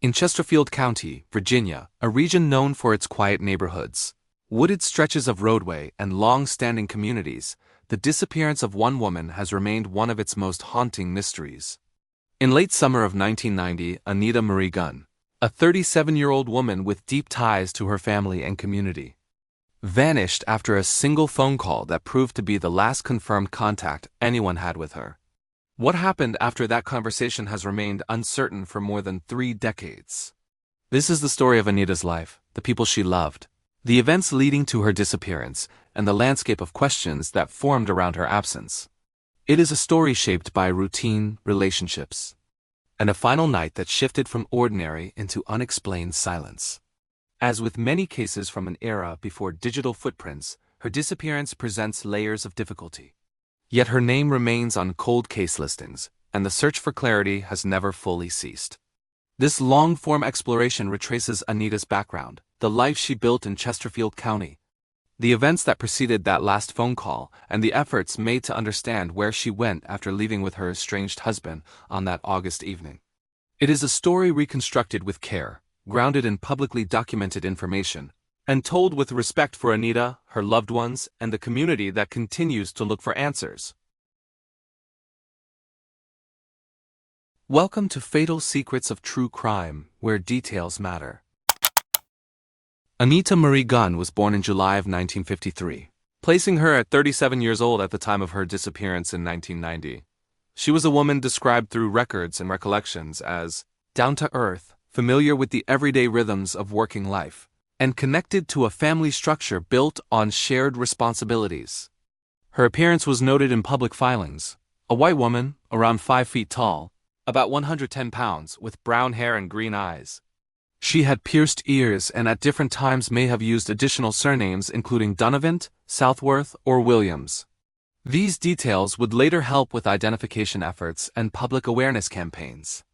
In Chesterfield County, Virginia, a region known for its quiet neighborhoods, wooded stretches of roadway, and long-standing communities, the disappearance of one woman has remained one of its most haunting mysteries. In late summer of 1990, Anita Marie Gunn, a 37-year-old woman with deep ties to her family and community, vanished after a single phone call that proved to be the last confirmed contact anyone had with her. What happened after that conversation has remained uncertain for more than 3 decades. This is the story of Anita's life, the people she loved, the events leading to her disappearance, and the landscape of questions that formed around her absence. It is a story shaped by routine, relationships, and a final night that shifted from ordinary into unexplained silence. As with many cases from an era before digital footprints, her disappearance presents layers of difficulty. Yet her name remains on cold case listings, and the search for clarity has never fully ceased. This long-form exploration retraces Anita's background, the life she built in Chesterfield County, the events that preceded that last phone call, and the efforts made to understand where she went after leaving with her estranged husband on that August evening. It is a story reconstructed with care, grounded in publicly documented information, and told with respect for Anita, her loved ones, and the community that continues to look for answers. Welcome to Fatal Secrets of True Crime, where details matter. Anita Marie Gunn was born in July of 1953, placing her at 37 years old at the time of her disappearance in 1990. She was a woman described through records and recollections as down-to-earth, familiar with the everyday rhythms of working life, and connected to a family structure built on shared responsibilities. Her appearance was noted in public filings. A white woman, around 5 feet tall, about 110 pounds, with brown hair and green eyes. She had pierced ears and at different times may have used additional surnames including Donovan, Southworth, or Williams. These details would later help with identification efforts and public awareness campaigns.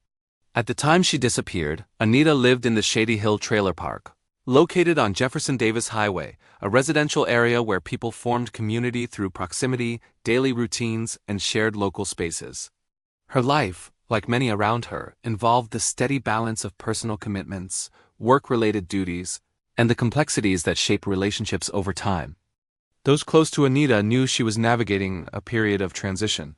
At the time she disappeared, Anita lived in the Shady Hill Trailer Park, located on Jefferson Davis Highway, a residential area where people formed community through proximity, daily routines, and shared local spaces. Her life, like many around her, involved the steady balance of personal commitments, work-related duties, and the complexities that shape relationships over time. Those close to Anita knew she was navigating a period of transition.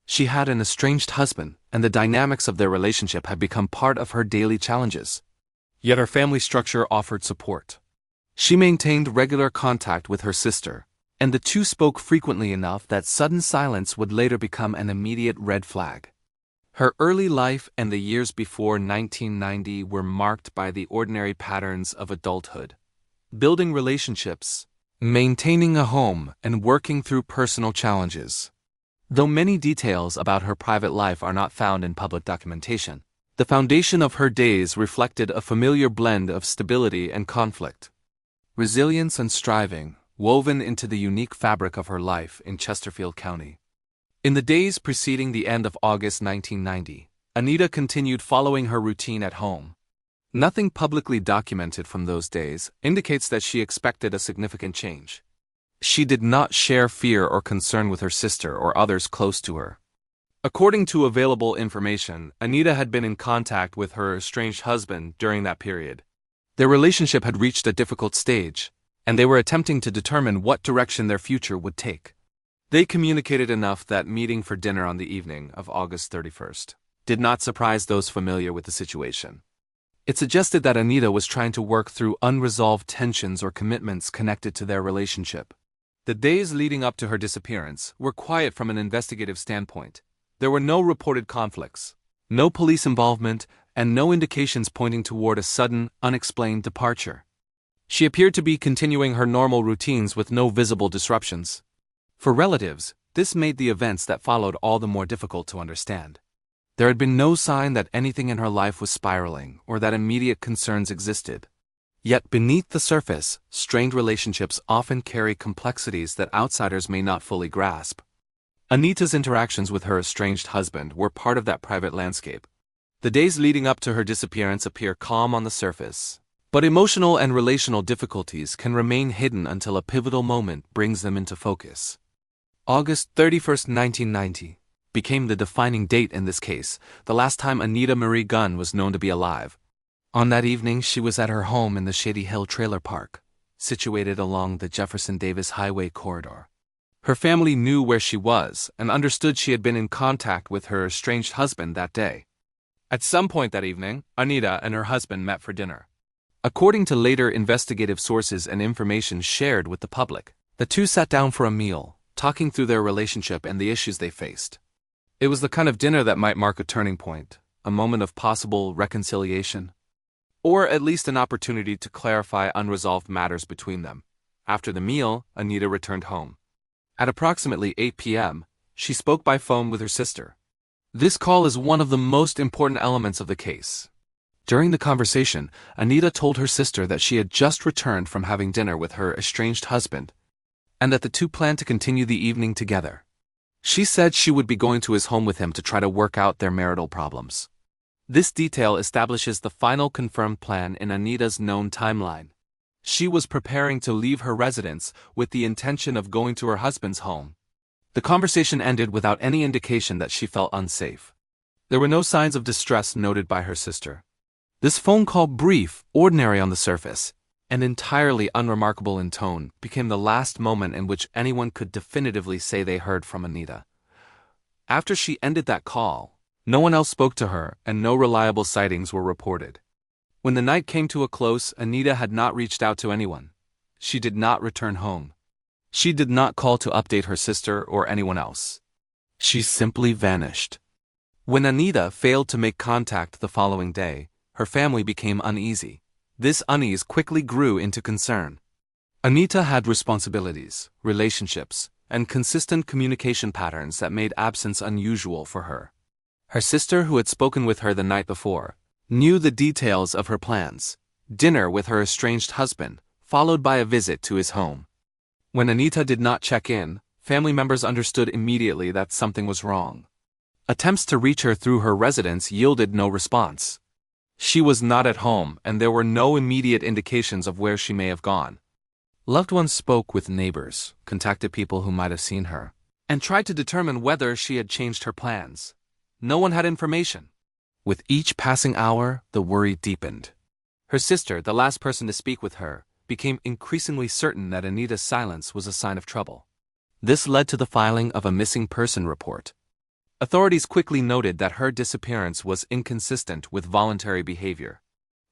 She had an estranged husband, and the dynamics of their relationship had become part of her daily challenges. Yet her family structure offered support. She maintained regular contact with her sister, and the two spoke frequently enough that sudden silence would later become an immediate red flag. Her early life and the years before 1990 were marked by the ordinary patterns of adulthood: building relationships, maintaining a home, and working through personal challenges. Though many details about her private life are not found in public documentation, the foundation of her days reflected a familiar blend of stability and conflict, resilience and striving, woven into the unique fabric of her life in Chesterfield County. In the days preceding the end of August 1990, Anita continued following her routine at home. Nothing publicly documented from those days indicates that she expected a significant change. She did not share fear or concern with her sister or others close to her. According to available information, Anita had been in contact with her estranged husband during that period. Their relationship had reached a difficult stage, and they were attempting to determine what direction their future would take. They communicated enough that meeting for dinner on the evening of August 31st did not surprise those familiar with the situation. It suggested that Anita was trying to work through unresolved tensions or commitments connected to their relationship. The days leading up to her disappearance were quiet from an investigative standpoint. There were no reported conflicts, no police involvement, and no indications pointing toward a sudden, unexplained departure. She appeared to be continuing her normal routines with no visible disruptions. For relatives, this made the events that followed all the more difficult to understand. There had been no sign that anything in her life was spiraling or that immediate concerns existed. Yet beneath the surface, strained relationships often carry complexities that outsiders may not fully grasp. Anita's interactions with her estranged husband were part of that private landscape. The days leading up to her disappearance appear calm on the surface, but emotional and relational difficulties can remain hidden until a pivotal moment brings them into focus. August 31st, 1990, became the defining date in this case, the last time Anita Marie Gunn was known to be alive. On that evening, she was at her home in the Shady Hill Trailer Park, situated along the Jefferson Davis Highway corridor. Her family knew where she was and understood she had been in contact with her estranged husband that day. At some point that evening, Anita and her husband met for dinner. According to later investigative sources and information shared with the public, the two sat down for a meal, talking through their relationship and the issues they faced. It was the kind of dinner that might mark a turning point, a moment of possible reconciliation, or at least an opportunity to clarify unresolved matters between them. After the meal, Anita returned home. At approximately 8 p.m., she spoke by phone with her sister. This call is one of the most important elements of the case. During the conversation, Anita told her sister that she had just returned from having dinner with her estranged husband, and that the two planned to continue the evening together. She said she would be going to his home with him to try to work out their marital problems. This detail establishes the final confirmed plan in Anita's known timeline. She was preparing to leave her residence with the intention of going to her husband's home. The conversation ended without any indication that she felt unsafe. There were no signs of distress noted by her sister. This phone call, brief, ordinary on the surface, and entirely unremarkable in tone, became the last moment in which anyone could definitively say they heard from Anita. After she ended that call, no one else spoke to her and no reliable sightings were reported. When the night came to a close, Anita had not reached out to anyone. She did not return home. She did not call to update her sister or anyone else. She simply vanished. When Anita failed to make contact the following day, her family became uneasy. This unease quickly grew into concern. Anita had responsibilities, relationships, and consistent communication patterns that made absence unusual for her. Her sister, who had spoken with her the night before, knew the details of her plans: dinner with her estranged husband, followed by a visit to his home. When Anita did not check in, family members understood immediately that something was wrong. Attempts to reach her through her residence yielded no response. She was not at home, and there were no immediate indications of where she may have gone. Loved ones spoke with neighbors, contacted people who might have seen her, and tried to determine whether she had changed her plans. No one had information. With each passing hour, the worry deepened. Her sister, the last person to speak with her, became increasingly certain that Anita's silence was a sign of trouble. This led to the filing of a missing person report. Authorities quickly noted that her disappearance was inconsistent with voluntary behavior.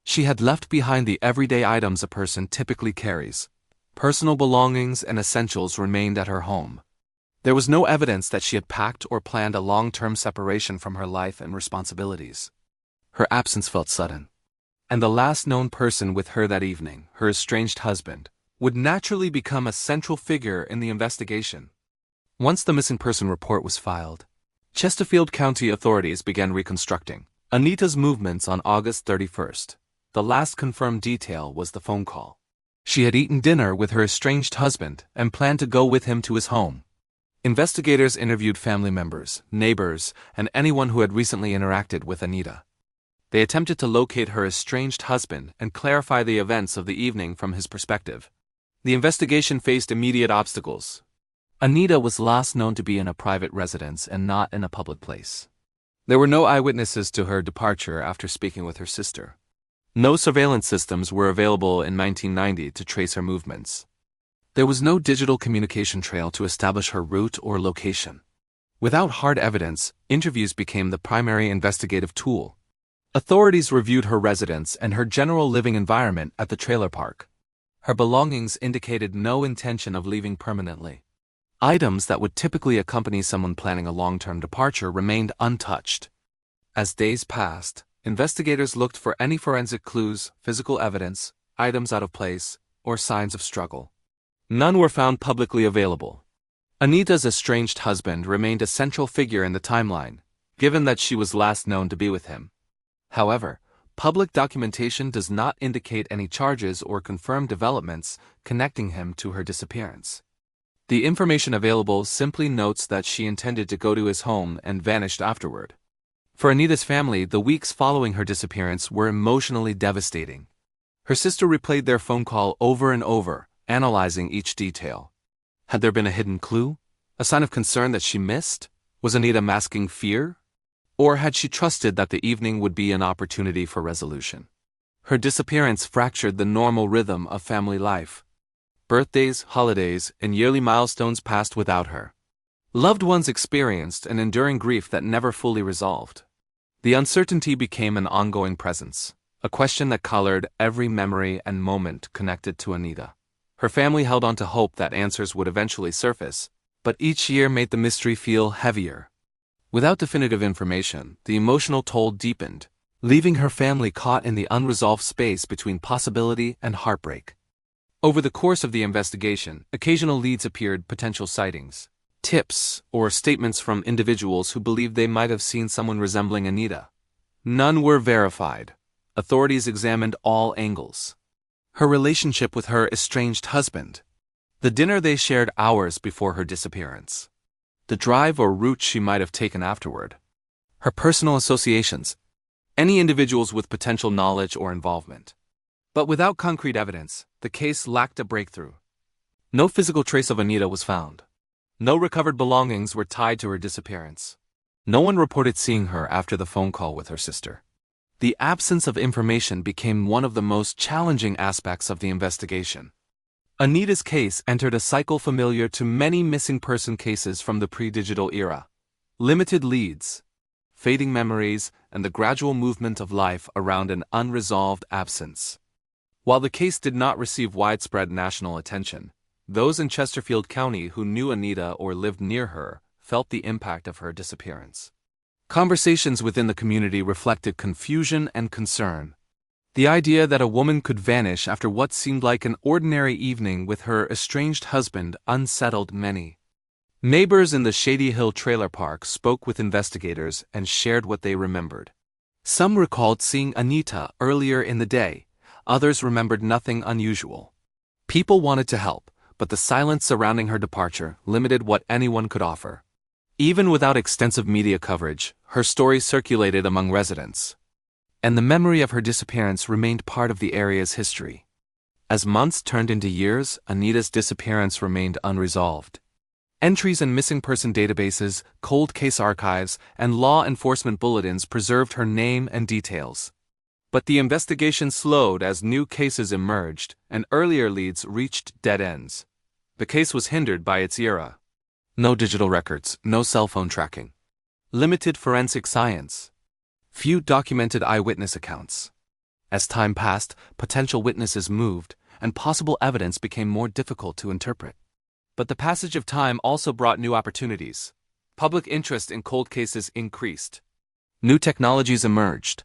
She had left behind the everyday items a person typically carries. Personal belongings and essentials remained at her home. There was no evidence that she had packed or planned a long-term separation from her life and responsibilities. Her absence felt sudden, and the last known person with her that evening, her estranged husband, would naturally become a central figure in the investigation. Once the missing person report was filed, Chesterfield County authorities began reconstructing Anita's movements on August 31st. The last confirmed detail was the phone call. She had eaten dinner with her estranged husband and planned to go with him to his home. Investigators interviewed family members, neighbors, and anyone who had recently interacted with Anita. They attempted to locate her estranged husband and clarify the events of the evening from his perspective. The investigation faced immediate obstacles. Anita was last known to be in a private residence and not in a public place. There were no eyewitnesses to her departure after speaking with her sister. No surveillance systems were available in 1990 to trace her movements. There was no digital communication trail to establish her route or location. Without hard evidence, interviews became the primary investigative tool. Authorities reviewed her residence and her general living environment at the trailer park. Her belongings indicated no intention of leaving permanently. Items that would typically accompany someone planning a long-term departure remained untouched. As days passed, investigators looked for any forensic clues, physical evidence, items out of place, or signs of struggle. None were found publicly available. Anita's estranged husband remained a central figure in the timeline, given that she was last known to be with him. However, public documentation does not indicate any charges or confirmed developments connecting him to her disappearance. The information available simply notes that she intended to go to his home and vanished afterward. For Anita's family, the weeks following her disappearance were emotionally devastating. Her sister replayed their phone call over and over, analyzing each detail. Had there been a hidden clue? A sign of concern that she missed? Was Anita masking fear? Or had she trusted that the evening would be an opportunity for resolution? Her disappearance fractured the normal rhythm of family life. Birthdays, holidays, and yearly milestones passed without her. Loved ones experienced an enduring grief that never fully resolved. The uncertainty became an ongoing presence, a question that colored every memory and moment connected to Anita. Her family held on to hope that answers would eventually surface, but each year made the mystery feel heavier. Without definitive information, the emotional toll deepened, leaving her family caught in the unresolved space between possibility and heartbreak. Over the course of the investigation, occasional leads appeared: potential sightings, tips, or statements from individuals who believed they might have seen someone resembling Anita. None were verified. Authorities examined all angles. Her relationship with her estranged husband, the dinner they shared hours before her disappearance, the drive or route she might have taken afterward, her personal associations, any individuals with potential knowledge or involvement. But without concrete evidence, the case lacked a breakthrough. No physical trace of Anita was found. No recovered belongings were tied to her disappearance. No one reported seeing her after the phone call with her sister. The absence of information became one of the most challenging aspects of the investigation. Anita's case entered a cycle familiar to many missing person cases from the pre-digital era. Limited leads, fading memories, and the gradual movement of life around an unresolved absence. While the case did not receive widespread national attention, those in Chesterfield County who knew Anita or lived near her felt the impact of her disappearance. Conversations within the community reflected confusion and concern. The idea that a woman could vanish after what seemed like an ordinary evening with her estranged husband unsettled many. Neighbors in the Shady Hill trailer park spoke with investigators and shared what they remembered. Some recalled seeing Anita earlier in the day. Others remembered nothing unusual. People wanted to help, but the silence surrounding her departure limited what anyone could offer. Even without extensive media coverage, her story circulated among residents, and the memory of her disappearance remained part of the area's history. As months turned into years, Anita's disappearance remained unresolved. Entries in missing person databases, cold case archives, and law enforcement bulletins preserved her name and details. But the investigation slowed as new cases emerged and earlier leads reached dead ends. The case was hindered by its era. No digital records, no cell phone tracking. Limited forensic science. Few documented eyewitness accounts. As time passed, potential witnesses moved, and possible evidence became more difficult to interpret. But the passage of time also brought new opportunities. Public interest in cold cases increased. New technologies emerged.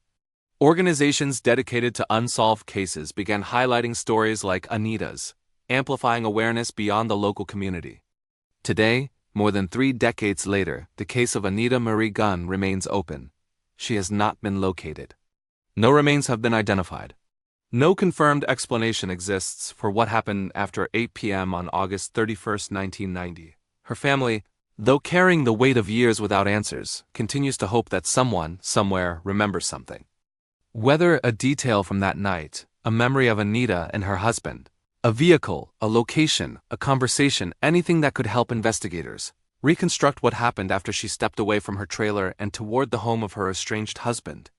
Organizations dedicated to unsolved cases began highlighting stories like Anita's, amplifying awareness beyond the local community. Today, more than 3 decades later, the case of Anita Marie Gunn remains open. She has not been located. No remains have been identified. No confirmed explanation exists for what happened after 8 p.m. on August 31, 1990. Her family, though carrying the weight of years without answers, continues to hope that someone, somewhere, remembers something. Whether a detail from that night, a memory of Anita and her husband, a vehicle, a location, a conversation, anything that could help investigators reconstruct what happened after she stepped away from her trailer and toward the home of her estranged husband.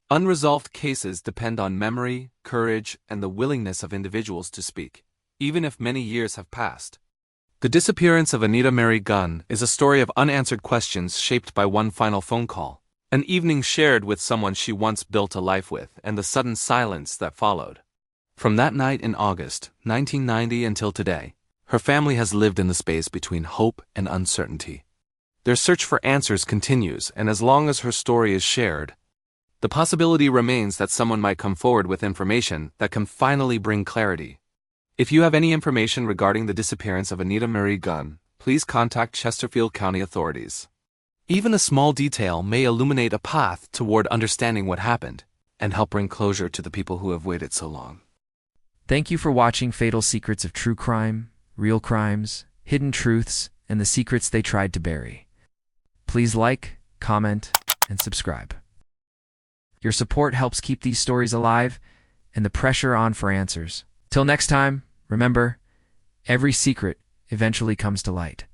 Unresolved cases depend on memory, courage, and the willingness of individuals to speak, even if many years have passed. The disappearance of Anita Marie Gunn is a story of unanswered questions shaped by one final phone call, an evening shared with someone she once built a life with, and the sudden silence that followed. From that night in August 1990 until today, her family has lived in the space between hope and uncertainty. Their search for answers continues, and as long as her story is shared, the possibility remains that someone might come forward with information that can finally bring clarity. If you have any information regarding the disappearance of Anita Marie Gunn, please contact Chesterfield County authorities. Even a small detail may illuminate a path toward understanding what happened and help bring closure to the people who have waited so long. Thank you for watching Fatal Secrets of True Crime, Real Crimes, Hidden Truths, and the Secrets They Tried to Bury. Please like, comment, and subscribe. Your support helps keep these stories alive and the pressure on for answers. Till next time, remember, every secret eventually comes to light.